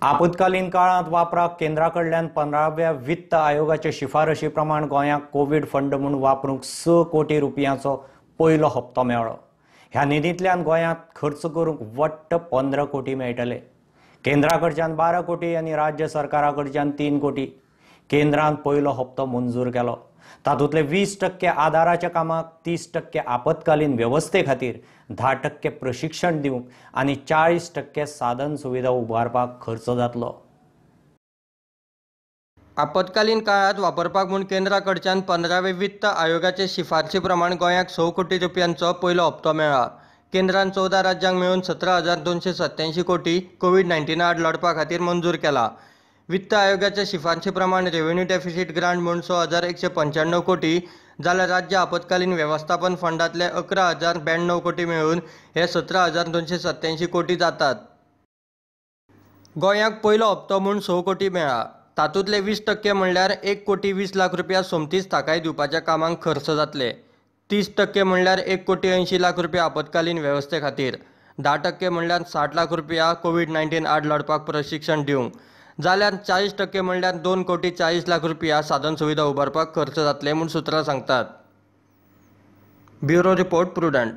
आपत्कालीन काळात वापराक केंद्राकडल्यान 15व्या वित्त आयोगाचे शिफारशी प्रमाण गोंयाक कोविड फंड म्हणून वापरूंक 6 कोटी रुपयांचो पयलो हप्तो मेळ्ळो। ह्या निधींतल्यान गोंयांत खर्च करूंक वट्ट 15 कोटी मेळटले। केंद्राकडच्यान 12 कोटी आनी राज्य सरकाराकडच्यान 3 कोटी। केंद्रान पयलो हप्तो मंजूर केलो। तातूंतले 20% आदाराच्या कामाक, 30% आपत्कालीन व्यवस्थे खातीर, 10% प्रशिक्षण दिवंक आनी 40% साधन सुविधा उबारपाक खर्च जातलो। आपत्कालीन काळात वापरपाक म्हूण केंद्राकडच्यान 15व्या वित्त आयोगाचे शिफारशी प्रमाण गोंयाक 6 कोटी रुपयांचो पयलो हप्तो मेळ्ळा। केंद्रान 14 राज्यांक मेळून 17,287 कोटी कोविड-19 आड लढपा खातीर मंजूर केला। वित्त आयोगाच्या शिफारशी प्रमाण रेव्हेन्यू डेफिसीट ग्रांट म्हणून 6,195 कोटी, जाल्यार राज्य आपत्कालीन वेवस्थापन फंडांतले 11,092 कोटी मेळून हे 17,287 कोटी जातात। गोंयाक पयलो हप्तो म्हूण 6 कोटी मेळ्ळा। तातूंतले 20% म्हणल्यार 1 कोटी 20 लाख रुपया सोमतीच थाकाय दिवपाच्या कामांक खर्च जातले। 30% म्हणल्यार 1 कोटी 80 लाख रुपया आपत्कालीन वेवस्थे खातीर, 10% म्हणल्यार 60 लाख रुपया कोविड-19 आड लढपाक प्रशिक्षण दिवंक, जाल्यार 40% म्हणल्यार 2 कोटी 40 लाख रुपया साधन सुविधा उबारपाक खर्च जातले म्हूण सुत्रां सांगतात। Bureau report, prudent.